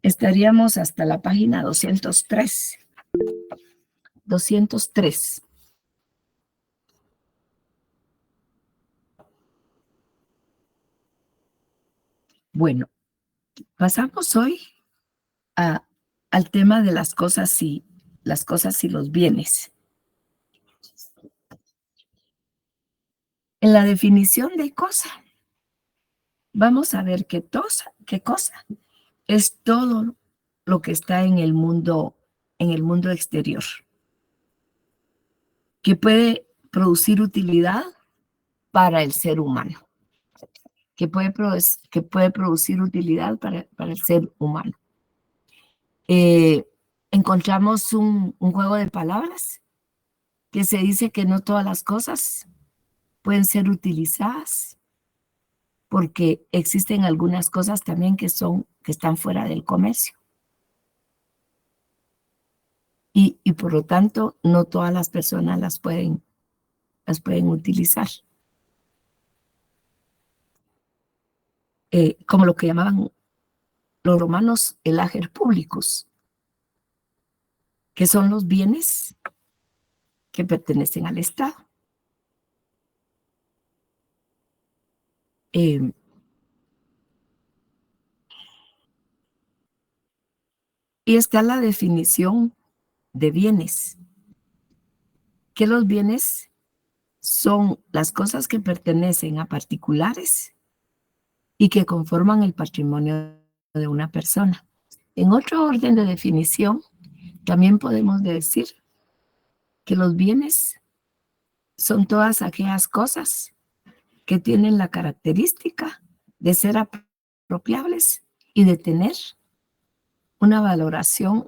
estaríamos hasta la página 203. 203. Bueno, pasamos hoy al tema de las cosas y los bienes. En la definición de cosa, vamos a ver qué cosa es todo lo que está en el mundo exterior, que puede producir utilidad para el ser humano, que puede producir utilidad para el ser humano. Encontramos un juego de palabras que se dice que no todas las cosas pueden ser utilizadas porque existen algunas cosas también que están fuera del comercio. Y por lo tanto, no todas las personas las pueden utilizar. Como lo que llamaban los romanos el ager publicus, que son los bienes que pertenecen al Estado. Y está la definición de bienes, que los bienes son las cosas que pertenecen a particulares y que conforman el patrimonio de una persona. En otro orden de definición, también podemos decir que los bienes son todas aquellas cosas que tienen la característica de ser apropiables y de tener una valoración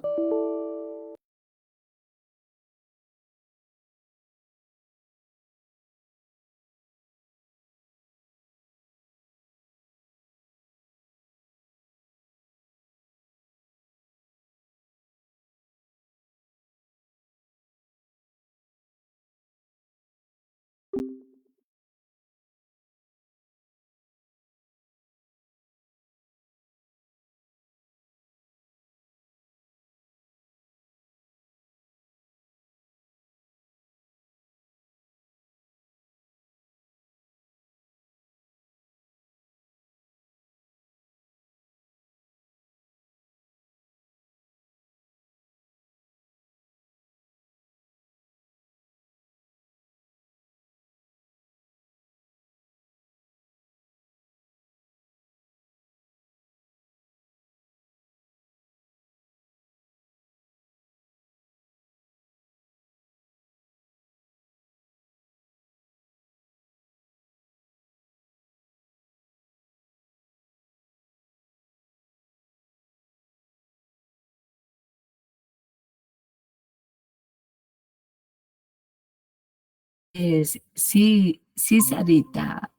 sí, Sarita,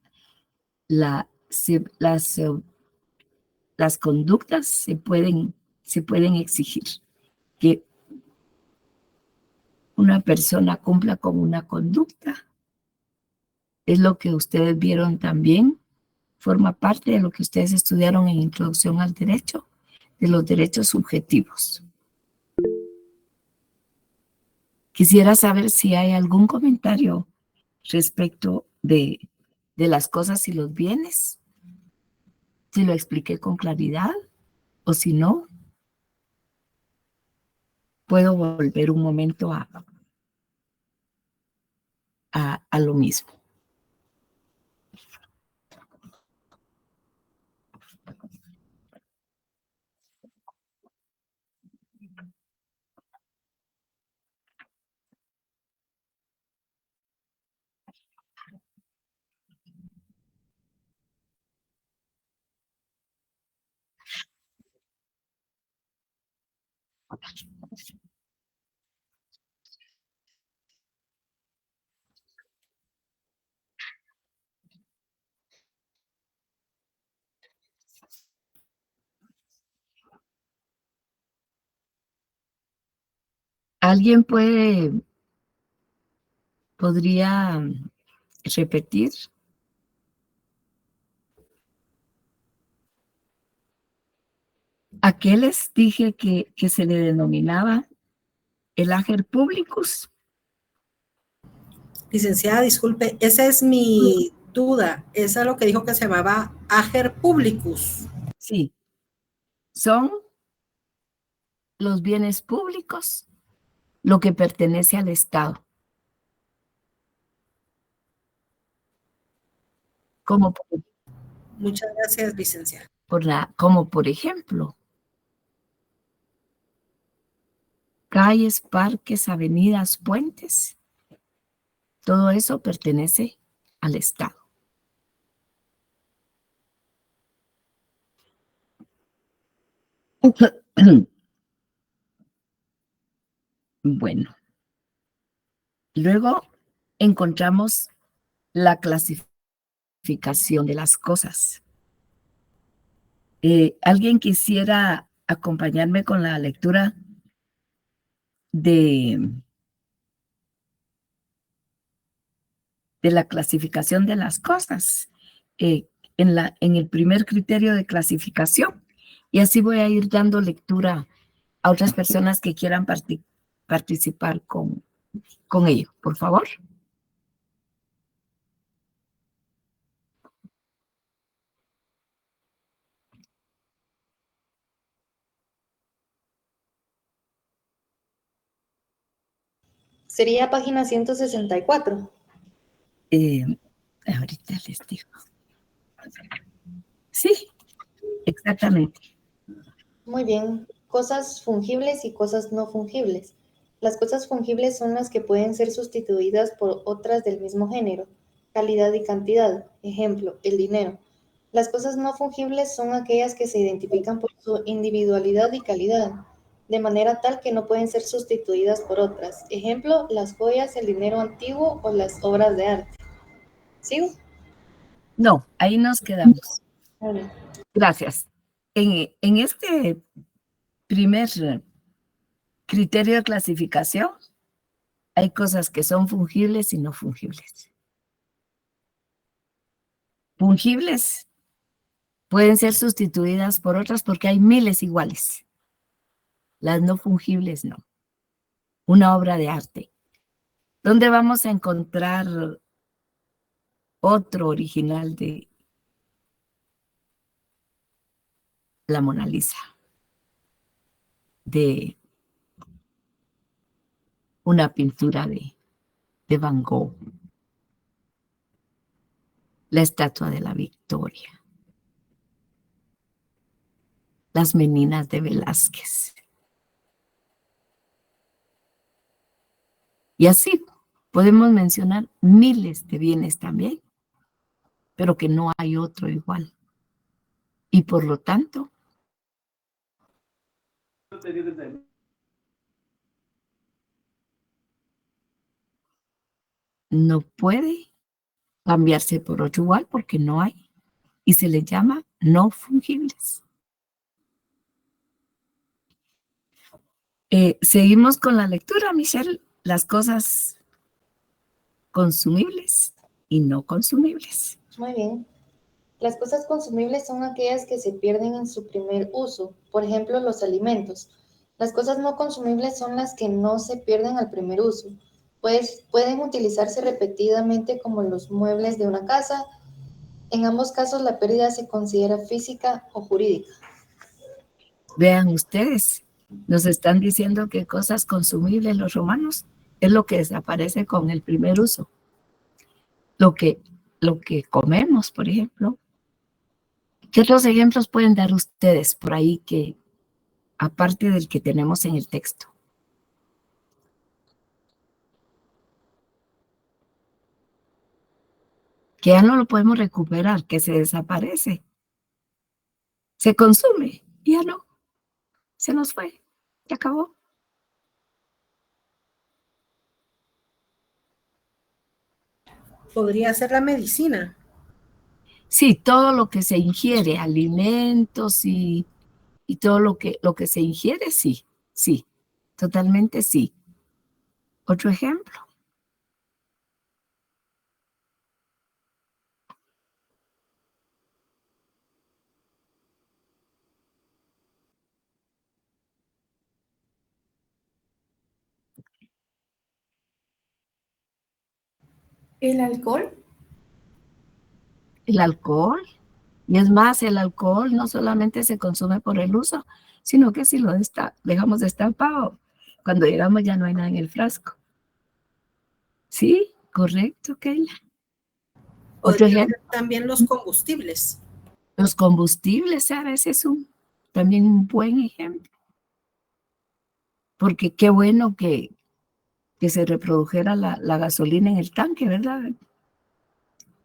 las conductas se pueden exigir. Que una persona cumpla con una conducta es lo que ustedes vieron también, forma parte de lo que ustedes estudiaron en Introducción al Derecho, de los derechos subjetivos. Quisiera saber si hay algún comentario respecto de las cosas y los bienes, si lo expliqué con claridad o si no, puedo volver un momento a lo mismo. ¿Alguien podría repetir? ¿A qué les dije que se le denominaba el ager publicus? Licenciada, disculpe, esa es mi duda. Esa es lo que dijo que se llamaba ager publicus. Sí, son los bienes públicos, lo que pertenece al Estado. Como Muchas gracias, licenciada. como por ejemplo, calles, parques, avenidas, puentes, todo eso pertenece al Estado. Bueno, luego encontramos la clasificación de las cosas. ¿Alguien quisiera acompañarme con la lectura de la clasificación de las cosas? En el primer criterio de clasificación. Y así voy a ir dando lectura a otras personas que quieran participar con ello. Por favor. Sería página 164. Ahorita les digo. Sí, exactamente. Muy bien. Cosas fungibles y cosas no fungibles. Las cosas fungibles son las que pueden ser sustituidas por otras del mismo género, calidad y cantidad. Ejemplo, el dinero. Las cosas no fungibles son aquellas que se identifican por su individualidad y calidad, de manera tal que no pueden ser sustituidas por otras. Ejemplo, las joyas, el dinero antiguo o las obras de arte. ¿Sigo? No, ahí nos quedamos. Muy bien. Gracias. En este primer criterio de clasificación, hay cosas que son fungibles y no fungibles. Fungibles pueden ser sustituidas por otras porque hay miles iguales. Las no fungibles no. Una obra de arte. ¿Dónde vamos a encontrar otro original de la Mona Lisa? De una pintura de Van Gogh. La Estatua de la Victoria. Las Meninas de Velázquez. Y así podemos mencionar miles de bienes también, pero que no hay otro igual. Y por lo tanto, no puede cambiarse por otro igual porque no hay. Y se le llama no fungibles. Seguimos con la lectura, Michelle. Las cosas consumibles y no consumibles. Muy bien. Las cosas consumibles son aquellas que se pierden en su primer uso, por ejemplo, los alimentos. Las cosas no consumibles son las que no se pierden al primer uso, pues pueden utilizarse repetidamente como los muebles de una casa. En ambos casos la pérdida se considera física o jurídica. Vean ustedes, nos están diciendo que cosas consumibles los romanos es lo que desaparece con el primer uso. Lo que comemos, por ejemplo. ¿Qué otros ejemplos pueden dar ustedes por ahí que, aparte del que tenemos en el texto? Que ya no lo podemos recuperar, que se desaparece. Se consume, y ya no, se nos fue, se acabó. Podría ser la medicina. Sí, todo lo que se ingiere, alimentos y todo lo que se ingiere, sí, sí, totalmente sí. Otro ejemplo. ¿El alcohol? El alcohol. Y es más, el alcohol no solamente se consume por el uso, sino que si lo dejamos destapado, cuando llegamos ya no hay nada en el frasco. Sí, correcto, Keila. Otro Podría ejemplo, ser también los combustibles. los combustibles, Sara, ese es también un buen ejemplo. Porque qué bueno que se reprodujera la gasolina en el tanque, ¿verdad?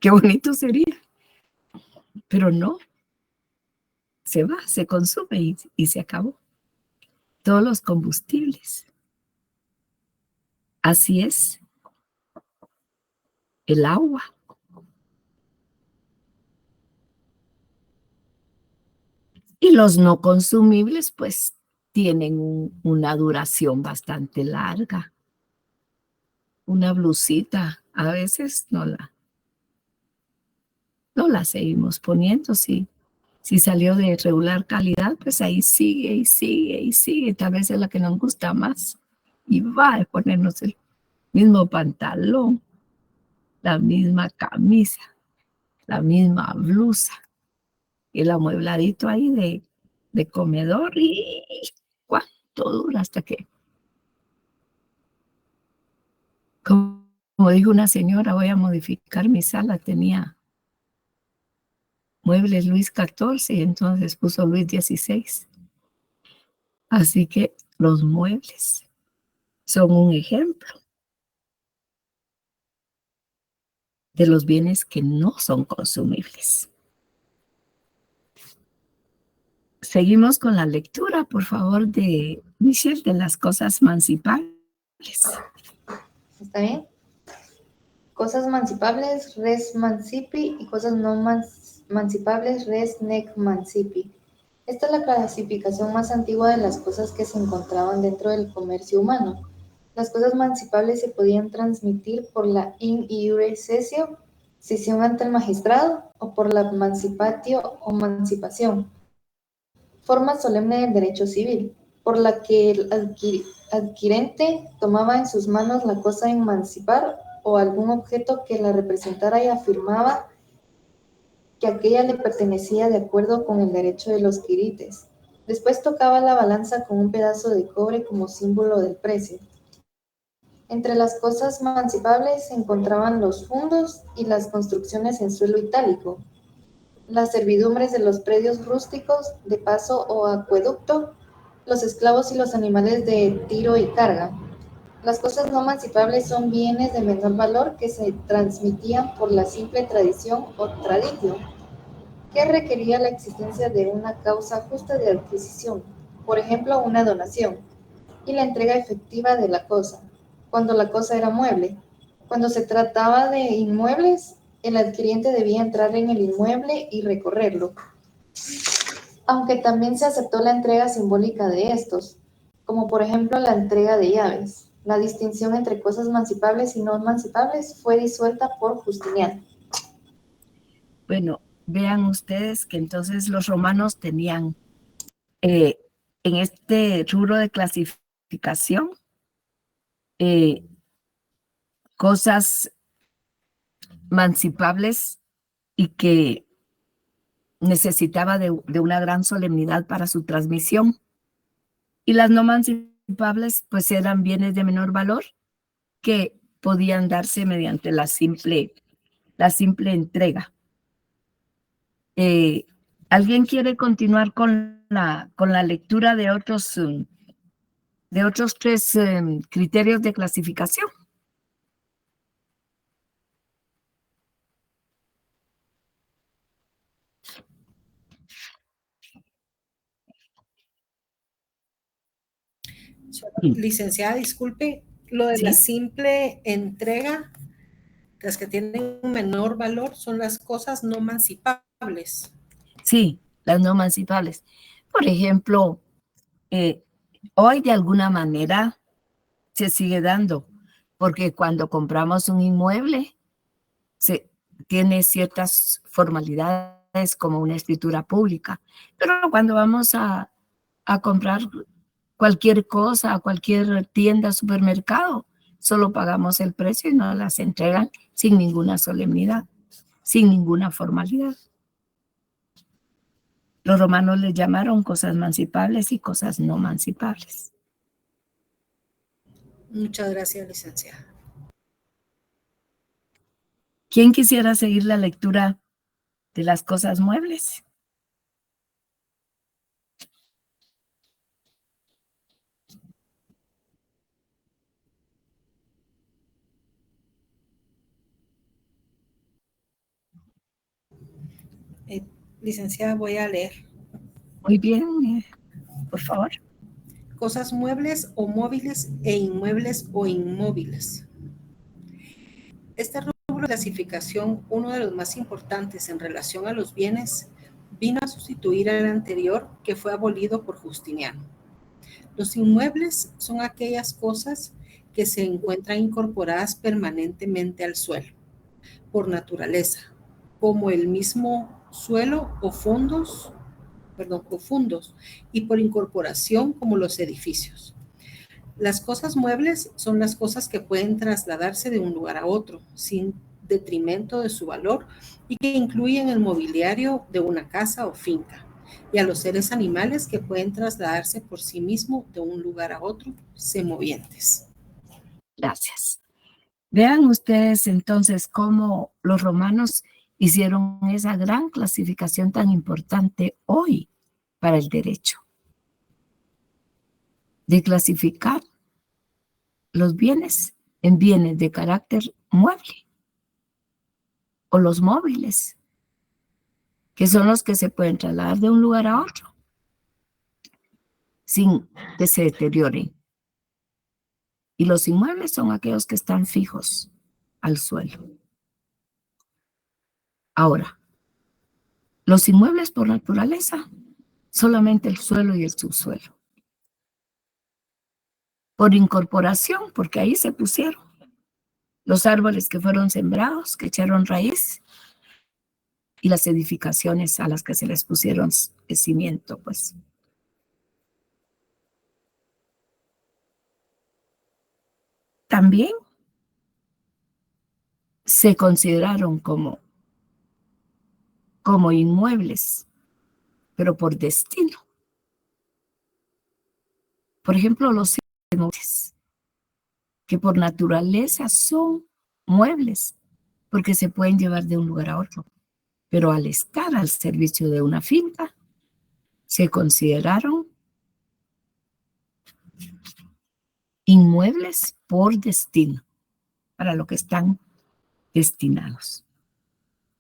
Qué bonito sería. Pero no, se va, se consume y se acabó. Todos los combustibles. Así es. El agua. Y los no consumibles, pues, tienen una duración bastante larga. Una blusita, a veces no la seguimos poniendo. Si salió de regular calidad, pues ahí sigue y sigue y sigue. Tal vez es la que nos gusta más. Y va a ponernos el mismo pantalón, la misma camisa, la misma blusa, el amuebladito ahí de comedor. Y cuánto dura hasta que, como dijo una señora, voy a modificar mi sala. Tenía muebles Luis XIV y entonces puso Luis XVI. Así que los muebles son un ejemplo de los bienes que no son consumibles. Seguimos con la lectura, por favor, de Michelle, de las cosas mancipables. ¿Está bien? Cosas mancipables, res mancipi, y cosas no mancipables, res nec mancipi. Esta es la clasificación más antigua de las cosas que se encontraban dentro del comercio humano. Las cosas mancipables se podían transmitir por la in iure cessio, cesión ante el magistrado, o por la mancipatio o mancipación, forma solemne del derecho civil, por la que el adquirente tomaba en sus manos la cosa a emancipar o algún objeto que la representara y afirmaba que aquella le pertenecía de acuerdo con el derecho de los quirites. Después tocaba la balanza con un pedazo de cobre como símbolo del precio. Entre las cosas mancipables se encontraban los fundos y las construcciones en suelo itálico, las servidumbres de los predios rústicos de paso o acueducto, los esclavos y los animales de tiro y carga. Las cosas no mancipables son bienes de menor valor que se transmitían por la simple tradición o traditio, que requería la existencia de una causa justa de adquisición, por ejemplo, una donación, y la entrega efectiva de la cosa, cuando la cosa era mueble. Cuando se trataba de inmuebles, el adquiriente debía entrar en el inmueble y recorrerlo, aunque también se aceptó la entrega simbólica de estos, como por ejemplo la entrega de llaves. La distinción entre cosas mancipables y no mancipables fue disuelta por Justiniano. Bueno, vean ustedes que entonces los romanos tenían en este rubro de clasificación cosas mancipables y que necesitaba de una gran solemnidad para su transmisión. Y las no mancipables pues eran bienes de menor valor que podían darse mediante la simple entrega. ¿Alguien quiere continuar con la lectura de otros tres criterios de clasificación? Licenciada, disculpe, lo de la Sí, simple entrega, las que tienen un menor valor son las cosas no mancipables. sí, las no mancipables. Por ejemplo, hoy de alguna manera se sigue dando, porque cuando compramos un inmueble, se tiene ciertas formalidades como una escritura pública, pero cuando vamos a comprar cualquier cosa, a cualquier tienda, supermercado, solo pagamos el precio y nos las entregan sin ninguna solemnidad, sin ninguna formalidad. Los romanos les llamaron cosas mancipables y cosas no mancipables. Muchas gracias, licenciada. ¿Quién quisiera seguir la lectura de las cosas muebles? Licenciada, voy a leer. Muy bien, por favor. Cosas muebles o móviles e inmuebles o inmóviles. Este rubro de clasificación, uno de los más importantes en relación a los bienes, vino a sustituir al anterior que fue abolido por Justiniano. Los inmuebles son aquellas cosas que se encuentran incorporadas permanentemente al suelo, por naturaleza, como el mismo suelo o fundos, y por incorporación como los edificios. Las cosas muebles son las cosas que pueden trasladarse de un lugar a otro sin detrimento de su valor y que incluyen el mobiliario de una casa o finca, y a los seres animales que pueden trasladarse por sí mismos de un lugar a otro semovientes. Gracias. Vean ustedes entonces cómo los romanos hicieron esa gran clasificación tan importante hoy para el derecho, de clasificar los bienes en bienes de carácter mueble o los móviles, que son los que se pueden trasladar de un lugar a otro sin que se deterioren. Y los inmuebles son aquellos que están fijos al suelo. Ahora, los inmuebles por naturaleza, solamente el suelo y el subsuelo. Por incorporación, porque ahí se pusieron los árboles que fueron sembrados, que echaron raíz, y las edificaciones a las que se les pusieron cimiento, pues. También se consideraron como inmuebles, pero por destino. Por ejemplo, los inmuebles, que por naturaleza son muebles, porque se pueden llevar de un lugar a otro, pero al estar al servicio de una finca, se consideraron inmuebles por destino, para lo que están destinados.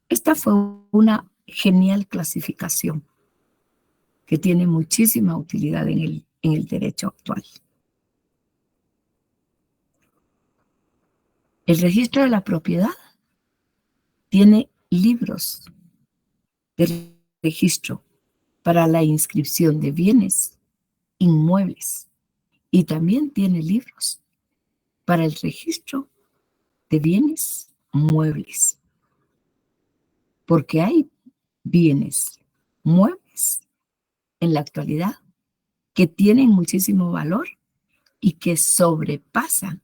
Esta fue una genial clasificación que tiene muchísima utilidad en el derecho actual. El registro de la propiedad tiene libros de registro para la inscripción de bienes inmuebles y también tiene libros para el registro de bienes muebles, porque hay bienes muebles en la actualidad que tienen muchísimo valor y que sobrepasan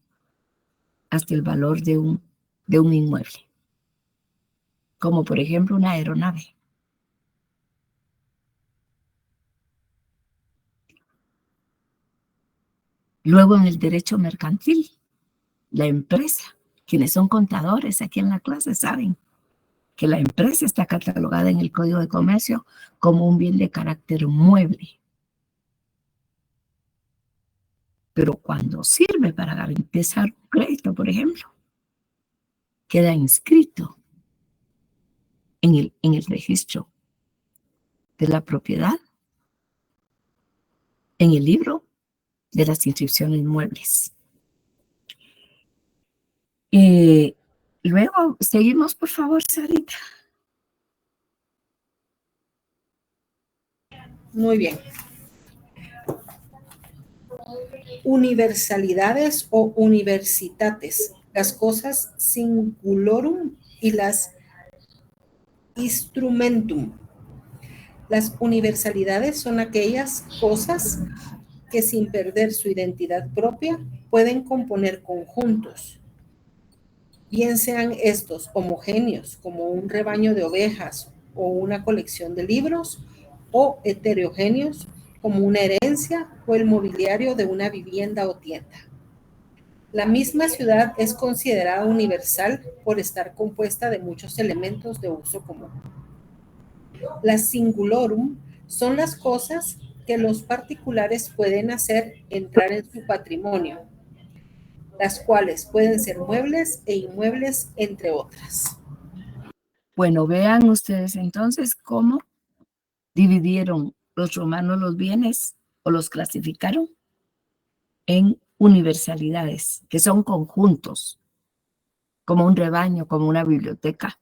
hasta el valor de un inmueble, como por ejemplo una aeronave. Luego en el derecho mercantil, la empresa, quienes son contadores aquí en la clase saben que la empresa está catalogada en el Código de Comercio como un bien de carácter mueble. Pero cuando sirve para garantizar un crédito, por ejemplo, queda inscrito en el registro de la propiedad, en el libro de las inscripciones muebles. Luego, seguimos, por favor, Sarita. Muy bien. Universalidades o universitates, las cosas singulorum y las instrumentum. Las universalidades son aquellas cosas que sin perder su identidad propia pueden componer conjuntos. bien sean estos homogéneos, como un rebaño de ovejas o una colección de libros, o heterogéneos, como una herencia o el mobiliario de una vivienda o tienda. La misma ciudad es considerada universal por estar compuesta de muchos elementos de uso común. Las singulorum son las cosas que los particulares pueden hacer entrar en su patrimonio, las cuales pueden ser muebles e inmuebles, entre otras. Bueno, vean ustedes entonces cómo dividieron los romanos los bienes o los clasificaron en universalidades, que son conjuntos, como un rebaño, como una biblioteca.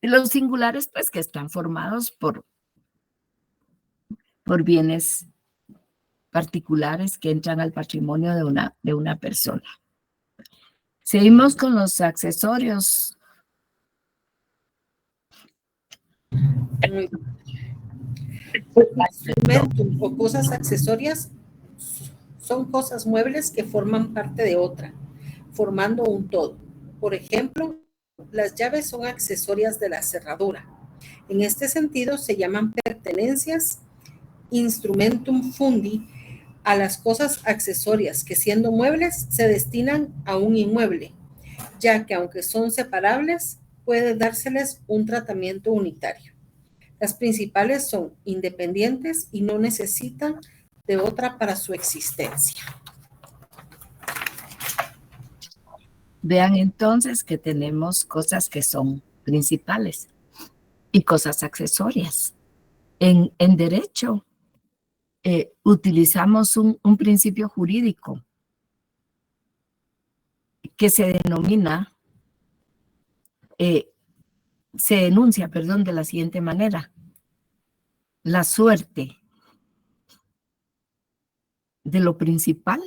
Y los singulares, pues, que están formados por bienes particulares que entran al patrimonio de una persona. Seguimos con los accesorios. Instrumentos o cosas accesorias son cosas muebles que forman parte de otra, formando un todo. Por ejemplo, las llaves son accesorias de la cerradura. En este sentido, se llaman pertenencias instrumentum fundi a las cosas accesorias que, siendo muebles, se destinan a un inmueble, ya que aunque son separables, puede dárseles un tratamiento unitario. Las principales son independientes y no necesitan de otra para su existencia. Vean entonces que tenemos cosas que son principales y cosas accesorias. En derecho utilizamos un principio jurídico que se denomina, se enuncia, perdón, de la siguiente manera. La suerte de lo principal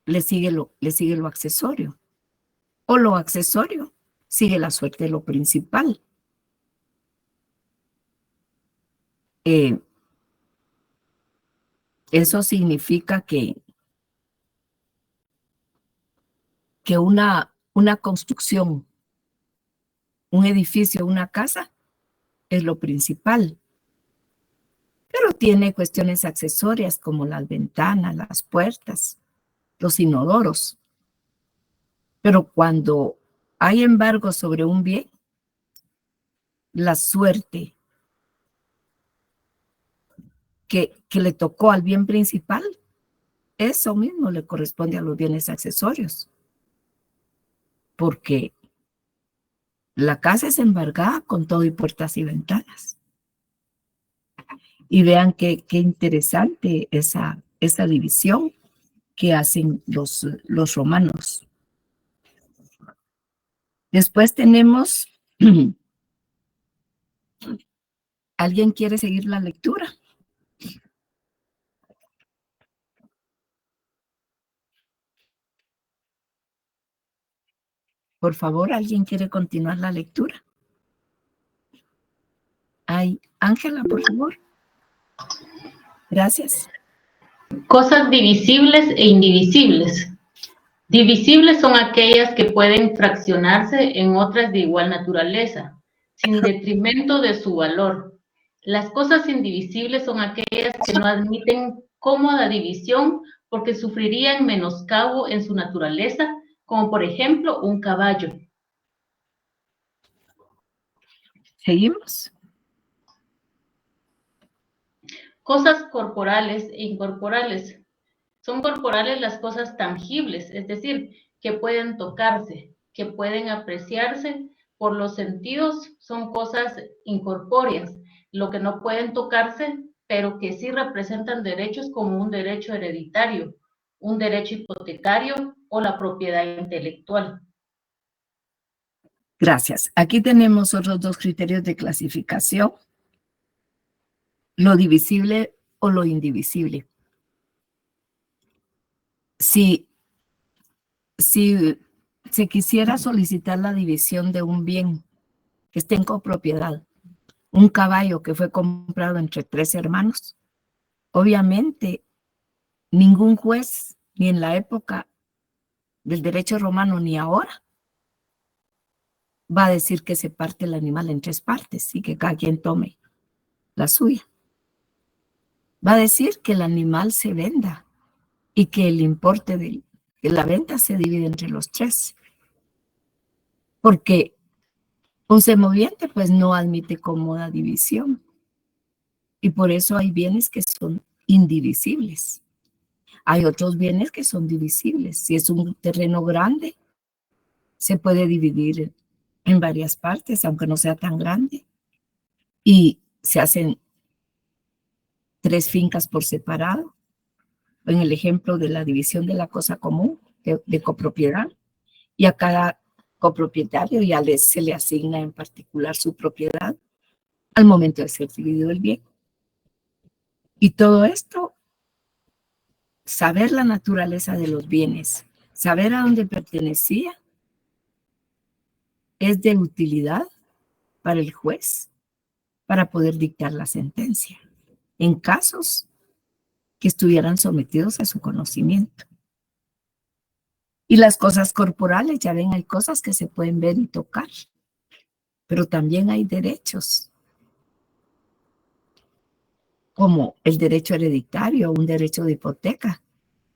le sigue lo accesorio, o lo accesorio sigue la suerte de lo principal. Eso significa que una construcción, un edificio, una casa, es lo principal. Pero tiene cuestiones accesorias como las ventanas, las puertas, los inodoros. Pero cuando hay embargo sobre un bien, la suerte que le tocó al bien principal, eso mismo le corresponde a los bienes accesorios. Porque la casa es embargada con todo y puertas y ventanas. Y vean qué interesante esa división que hacen los romanos. Después tenemos, ¿alguien quiere seguir la lectura? Por favor, ¿alguien quiere continuar la lectura? Ay, Ángela, por favor. Gracias. Cosas divisibles e indivisibles. Divisibles son aquellas que pueden fraccionarse en otras de igual naturaleza, sin detrimento de su valor. Las cosas indivisibles son aquellas que no admiten cómoda división porque sufrirían menoscabo en su naturaleza, como por ejemplo un caballo. ¿Seguimos? Cosas corporales e incorporales. Son corporales las cosas tangibles, es decir, que pueden tocarse, que pueden apreciarse por los sentidos, son cosas incorpóreas, lo que no pueden tocarse, pero que sí representan derechos como un derecho hereditario, un derecho hipotecario o la propiedad intelectual. Gracias. Aquí tenemos otros dos criterios de clasificación: lo divisible o lo indivisible. Si se quisiera solicitar la división de un bien que esté en copropiedad, un caballo que fue comprado entre 3 hermanos, obviamente, ningún juez, ni en la época del derecho romano, ni ahora, va a decir que se parte el animal en 3 partes y que cada quien tome la suya. Va a decir que el animal se venda y que el importe de la venta se divide entre los 3. Porque un semoviente pues no admite cómoda división. Y por eso hay bienes que son indivisibles. Hay otros bienes que son divisibles. Si es un terreno grande, se puede dividir en varias partes, aunque no sea tan grande. Y se hacen 3 fincas por separado. En el ejemplo de la división de la cosa común, de copropiedad. Y a cada copropietario ya se le asigna en particular su propiedad al momento de ser dividido el bien. Y todo esto, saber la naturaleza de los bienes, saber a dónde pertenecía, es de utilidad para el juez para poder dictar la sentencia en casos que estuvieran sometidos a su conocimiento. Y las cosas corporales, ya ven, hay cosas que se pueden ver y tocar, pero también hay derechos, como el derecho hereditario o un derecho de hipoteca,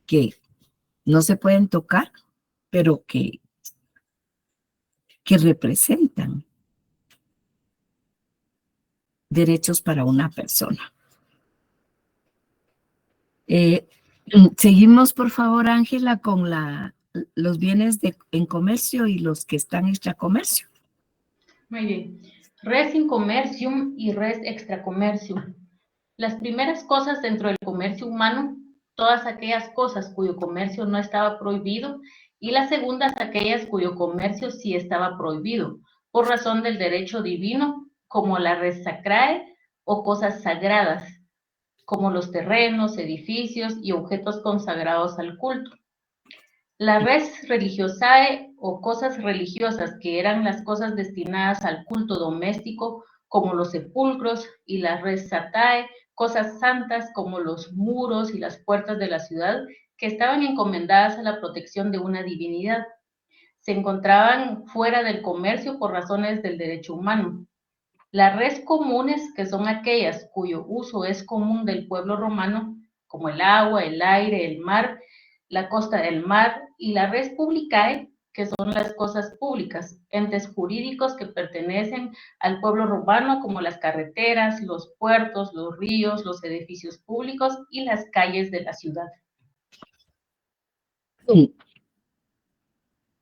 que no se pueden tocar, pero que representan derechos para una persona. Seguimos, por favor, Ángela, con los bienes en comercio y los que están extra comercio. Muy bien. Res in commercium y res extra commercium. Las primeras cosas dentro del comercio humano, todas aquellas cosas cuyo comercio no estaba prohibido, y las segundas aquellas cuyo comercio sí estaba prohibido, por razón del derecho divino, como la res sacrae o cosas sagradas, como los terrenos, edificios y objetos consagrados al culto. La res religiosae o cosas religiosas, que eran las cosas destinadas al culto doméstico, como los sepulcros, y la res satae, cosas santas como los muros y las puertas de la ciudad, que estaban encomendadas a la protección de una divinidad. Se encontraban fuera del comercio por razones del derecho humano. Las res comunes, que son aquellas cuyo uso es común del pueblo romano, como el agua, el aire, el mar, la costa del mar, y la res publicae, que son las cosas públicas, entes jurídicos que pertenecen al pueblo romano, como las carreteras, los puertos, los ríos, los edificios públicos y las calles de la ciudad.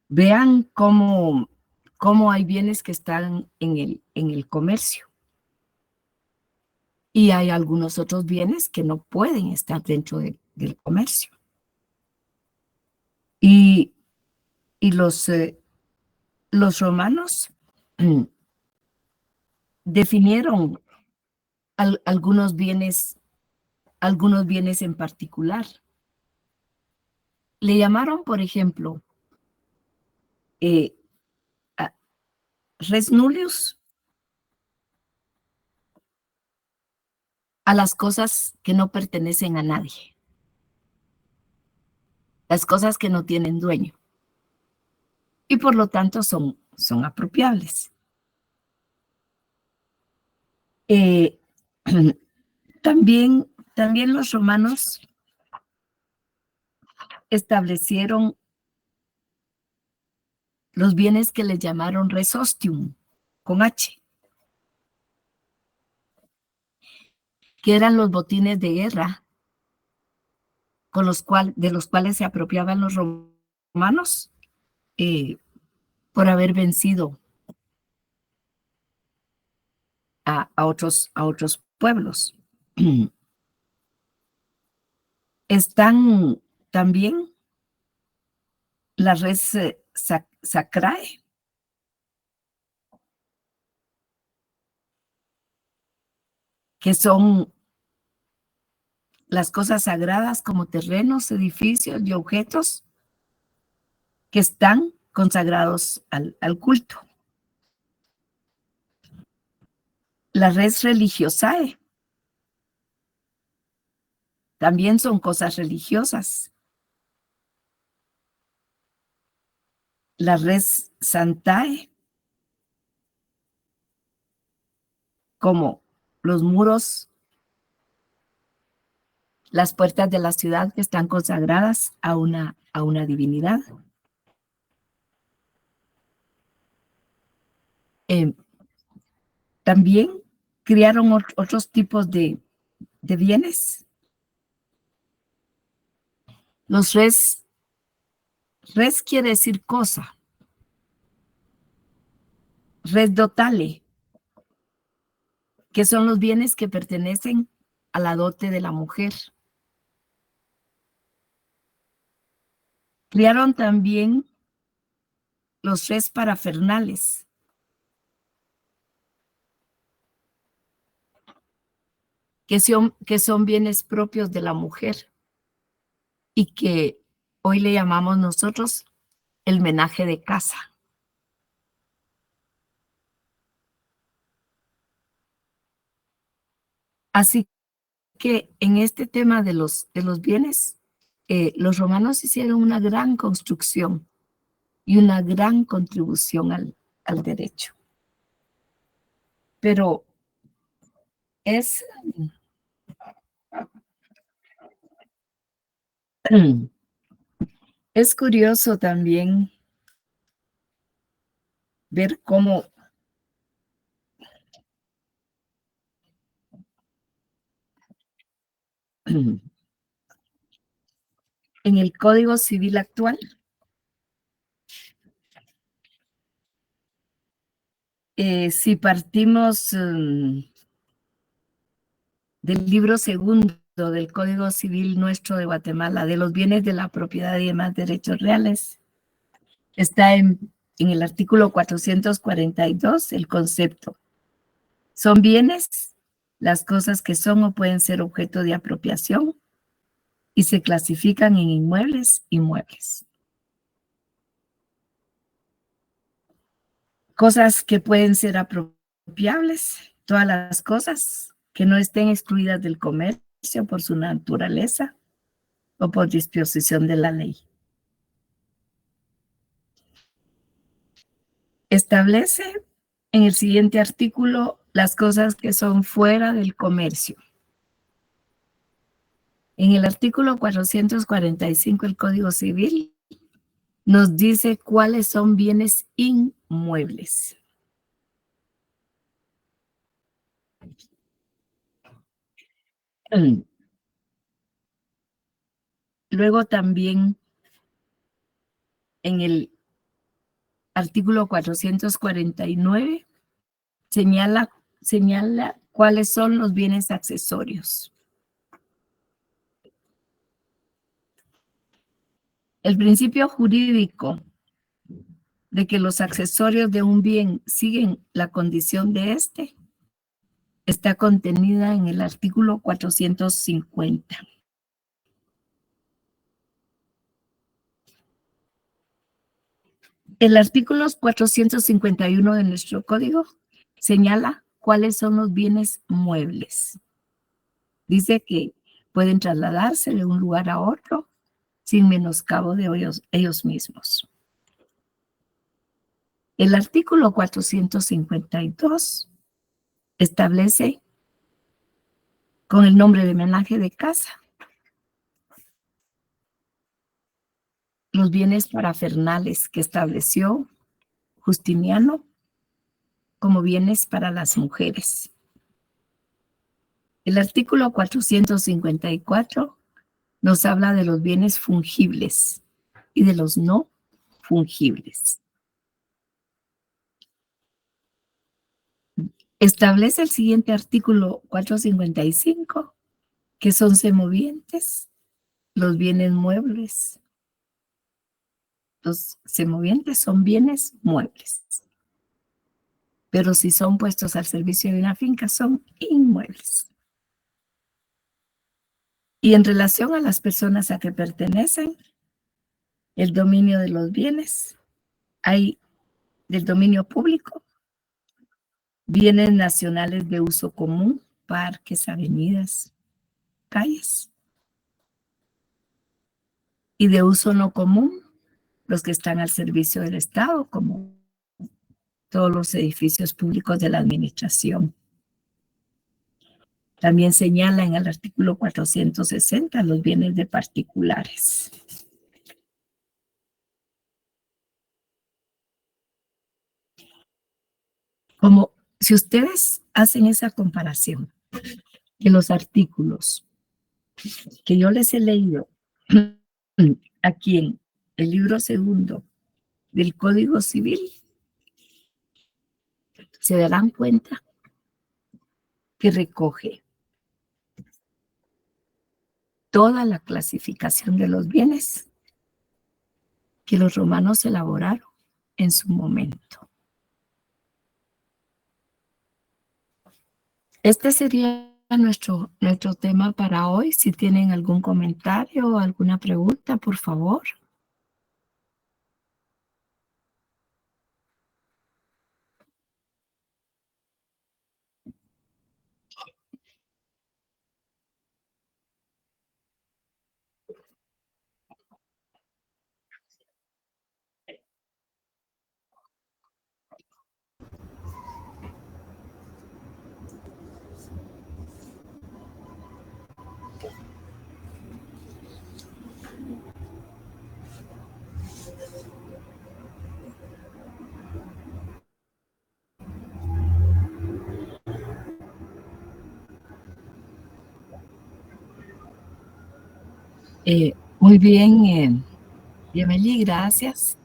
Vean cómo hay bienes que están en el comercio. Y hay algunos otros bienes que no pueden estar dentro del comercio. Y los romanos definieron algunos bienes en particular. Le llamaron, por ejemplo, res nullius a las cosas que no pertenecen a nadie, las cosas que no tienen dueño y por lo tanto son apropiables. También los romanos establecieron los bienes que le llamaron res ostium, con H, que eran los botines de guerra de los cuales se apropiaban los romanos por haber vencido a otros pueblos. Están también las res sacrae, que son las cosas sagradas como terrenos, edificios y objetos que están consagrados al culto. La res religiosae, También son cosas religiosas. La res santae, como los muros, las puertas de la ciudad que están consagradas a una divinidad. También crearon otros tipos de bienes. Los res quiere decir cosa. Res dotale, que son los bienes que pertenecen a la dote de la mujer. Crearon también los res parafernales, que son bienes propios de la mujer y que hoy le llamamos nosotros el menaje de casa. Así que en este tema de los bienes, los romanos hicieron una gran construcción y una gran contribución al derecho. Pero es curioso también ver cómo en el Código Civil actual si partimos del libro segundo del Código Civil nuestro de Guatemala, de los bienes de la propiedad y demás derechos reales, está en el artículo 442 el concepto. Son bienes las cosas que son o pueden ser objeto de apropiación y se clasifican en inmuebles y muebles. Cosas que pueden ser apropiables, todas las cosas que no estén excluidas del comercio por su naturaleza o por disposición de la ley. Establece en el siguiente artículo las cosas que son fuera del comercio. En el artículo 445 del Código Civil nos dice cuáles son bienes inmuebles. Luego también en el artículo 449 señala cuáles son los bienes accesorios. El principio jurídico de que los accesorios de un bien siguen la condición de éste está contenida en el artículo 450. El artículo 451 de nuestro código señala cuáles son los bienes muebles. Dice que pueden trasladarse de un lugar a otro sin menoscabo de ellos mismos. El artículo 452 establece con el nombre de menaje de casa los bienes parafernales que estableció Justiniano como bienes para las mujeres. El artículo 454 nos habla de los bienes fungibles y de los no fungibles. Establece el siguiente artículo 455 que son semovientes, los bienes muebles. Los semovientes son bienes muebles, pero si son puestos al servicio de una finca son inmuebles. Y en relación a las personas a que pertenecen, el dominio de los bienes, hay del dominio público, bienes nacionales de uso común, parques, avenidas, calles, y de uso no común, los que están al servicio del Estado, como todos los edificios públicos de la administración. También señala en el artículo 460 los bienes de particulares. Como si ustedes hacen esa comparación de los artículos que yo les he leído aquí en el libro segundo del Código Civil, se darán cuenta que recoge toda la clasificación de los bienes que los romanos elaboraron en su momento. Este sería nuestro tema para hoy. Si tienen algún comentario o alguna pregunta, por favor. Muy bien, Yameli, gracias.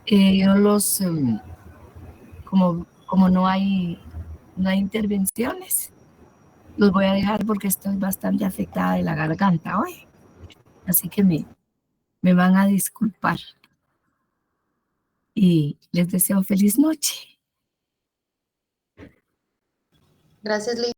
Yo como no hay intervenciones, los voy a dejar porque estoy bastante afectada de la garganta hoy. Así que me van a disculpar. Y les deseo feliz noche. Gracias, Lidia.